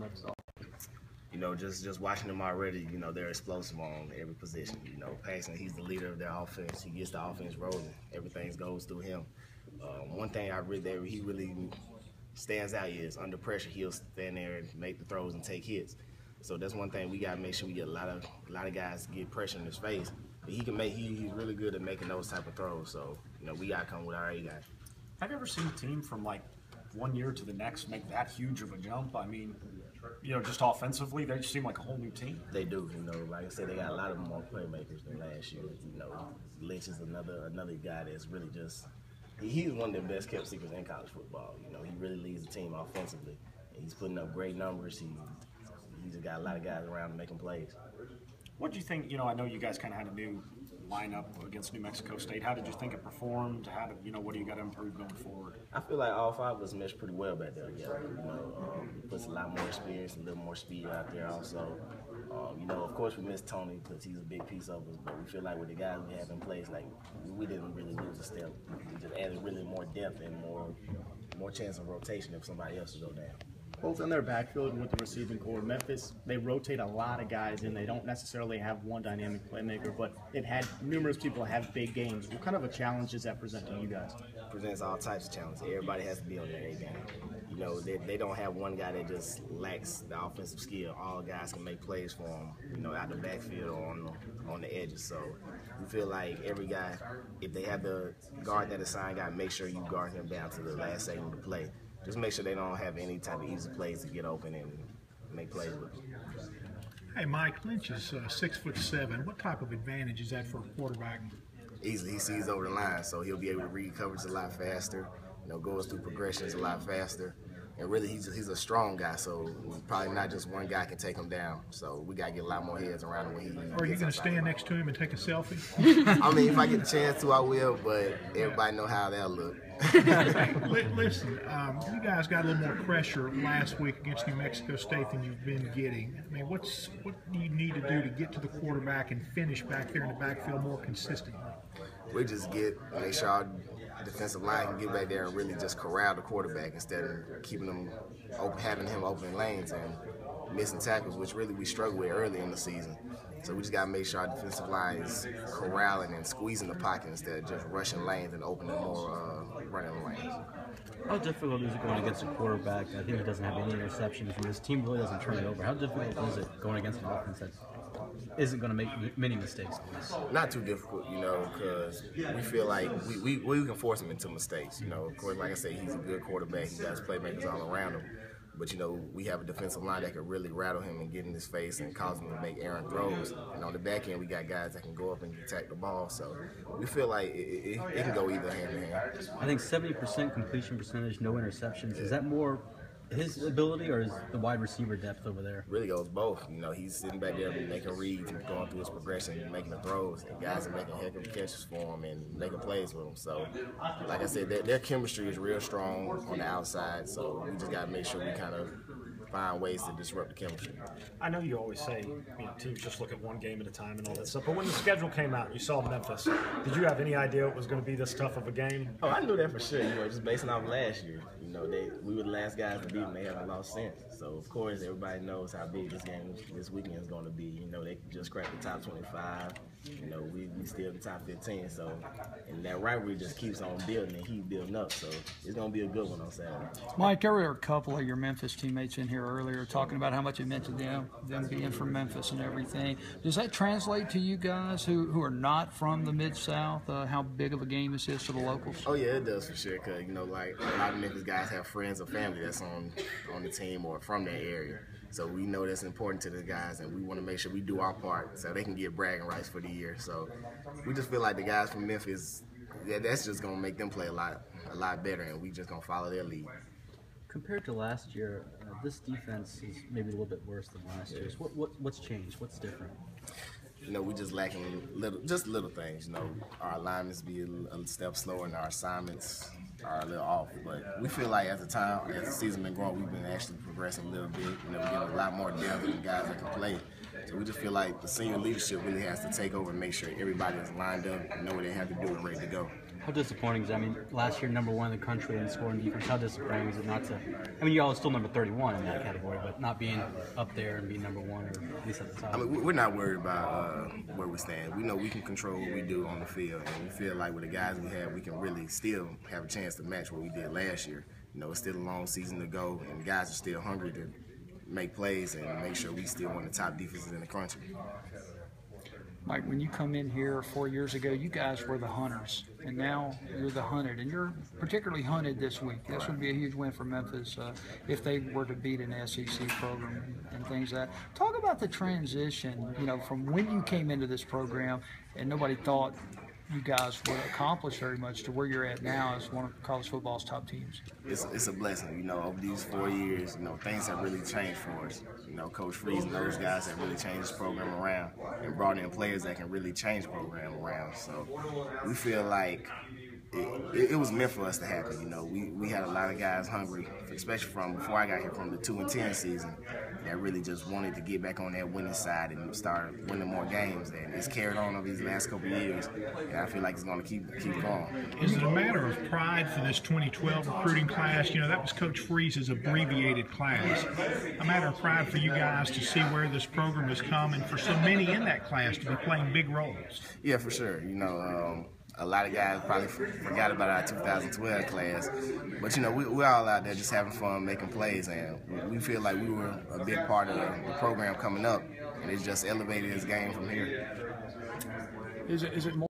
Memphis offense? You know, just watching them already, you know, they're explosive on every position. You know, passing, he's the leader of their offense. He gets the offense rolling. Everything goes through him. One thing I read that he really stands out is under pressure, he'll stand there and make the throws and take hits. So that's one thing we got to make sure we get a lot of guys get pressure in his face. But he's really good at making those type of throws. So, you know, we got to come with our A guy. Have you ever seen a team from like one year to the next make that huge of a jump? I mean, you know, just offensively, they just seem like a whole new team. They do, you know. Like I said, they got a lot of more playmakers than last year. You know, Lynch is another guy that's really just he's one of the best kept secrets in college football. You know, he really leads the team offensively. He's putting up great numbers. He's just got a lot of guys around him making plays. What do you think? You know, I know you guys kind of had a new lineup against New Mexico State. How did you think it performed? What do you got to improve going forward? I feel like all five of us meshed pretty well back there together. You know, he puts a lot more experience, a little more speed out there also. You know, of course we miss Tony because he's a big piece of us, but we feel like with the guys we have in place, like we didn't really lose a step. We just added really more depth and more chance of rotation if somebody else would go down. Both in their backfield and with the receiving core, Memphis, they rotate a lot of guys in. They don't necessarily have one dynamic playmaker, but they've had numerous people have big games. What kind of a challenge does that present to you guys? It presents all types of challenges. Everybody has to be on their A game. You know, they don't have one guy that just lacks the offensive skill. All guys can make plays for them, you know, out the backfield or on the edges. So we feel like every guy, if they have the guard that assigned guy, make sure you guard him down to the last second of the play. Just make sure they don't have any type of easy plays to get open and make plays with them. Hey, Mike, Lynch is 6'7". What type of advantage is that for a quarterback? Easily, he sees over the line, so he'll be able to read coverage a lot faster. You know, goes through progressions a lot faster. And really, he's a strong guy, so probably not just one guy can take him down. So we got to get a lot more heads around him when he Are you going to stand next to him and take a selfie? I mean, if I get the chance to, I will, but everybody know how that'll look. Listen, you guys got a little more pressure last week against New Mexico State than you've been getting. I mean, what do you need to do to get to the quarterback and finish back there in the backfield more consistently? We just make sure our defensive line can get back there and really just corral the quarterback instead of keeping him open, having him open lanes and missing tackles, which really we struggled with early in the season. So we just got to make sure our defensive line is corralling and squeezing the pocket instead of just rushing lanes and opening more running lanes. How difficult is it going against a quarterback? I think he doesn't have any interceptions, and his team really doesn't turn it over. How difficult is it going against an offense that isn't going to make many mistakes? Not too difficult, you know, because we feel like we can force him into mistakes. You know, of course, like I said, he's a good quarterback. He got playmakers all around him. But, you know, we have a defensive line that can really rattle him and get in his face and cause him to make errant throws. And on the back end, we got guys that can go up and attack the ball. So we feel like it can go either hand in hand. I think 70% completion percentage, no interceptions. Is that more his ability or is the wide receiver depth over there? Really goes both. You know, he's sitting back there making reads and going through his progression and making the throws. And guys are making heck of catches for him and making plays with him. So, like I said, their chemistry is real strong on the outside. So we just got to make sure we kind of find ways to disrupt the chemistry. I know you always say, you know, teams just look at one game at a time and all that stuff, but when the schedule came out, you saw Memphis. Did you have any idea it was going to be this tough of a game? Oh, I knew that for sure. You know, just basing off last year. You know, we were the last guys to beat them. They haven't lost since. So of course, everybody knows how big this weekend is going to be. You know, they just cracked the top 25. You know, we still in the top 15. So, and that rivalry just keeps on building and keep building up. So it's going to be a good one on Saturday. Mike, there were a couple of your Memphis teammates in here earlier talking about how much it meant to them being from Memphis and everything. Does that translate to you guys who are not from the Mid-South, how big of a game this is to the locals? Oh, yeah, it does for sure. Because, you know, like a lot of Memphis guys have friends or family that's on the team or from that area. So we know that's important to the guys, and we want to make sure we do our part so they can get bragging rights for the year. So we just feel like the guys from Memphis, that's just going to make them play a lot better, and we just going to follow their lead. Compared to last year, this defense is maybe a little bit worse than last year's. What's changed? What's different? You know, we're just lacking little things. You know, our alignments be a step slower, and our assignments are a little off. But we feel like as the season been growing, we've been actually progressing a little bit. You know, we're getting a lot more depth and guys that can play. So we just feel like the senior leadership really has to take over and make sure everybody is lined up and know what they have to do and ready to go. How disappointing is that? I mean, last year #1 in the country in scoring defense. How disappointing is it not to? I mean, y'all are still number 31 in that category, but not being up there and being #1 or at least at the top. I mean, we're not worried about where we stand. We know we can control what we do on the field, and we feel like with the guys we have, we can really still have a chance to match what we did last year. You know, it's still a long season to go, and the guys are still hungry to make plays and make sure we still one of the top defenses in the country. Mike, when you come in here 4 years ago, you guys were the hunters, and now you're the hunted, and you're particularly hunted this week. This would be a huge win for Memphis if they were to beat an SEC program and things like that. Talk about the transition, you know, from when you came into this program and nobody thought you guys would accomplish very much to where you're at now as one of college football's top teams. It's a blessing, you know, over these 4 years, you know, things have really changed for us. You know, Coach Freeze and those guys have really changed this program around and brought in players that can really change the program around. So we feel like it was meant for us to happen. You know, we had a lot of guys hungry, especially from before I got here, from the 2-10 season, that really just wanted to get back on that winning side and start winning more games. And it's carried on over these last couple of years, and I feel like it's going to keep going. Is it a matter of pride for this 2012 recruiting class? You know, that was Coach Freeze's abbreviated class. A matter of pride for you guys to see where this program has come and for so many in that class to be playing big roles. Yeah, for sure. You know, a lot of guys probably forgot about our 2012 class, but you know, we're all out there just having fun, making plays, and we feel like we were a big part of the program coming up, and it's just elevated this game from here. Is it more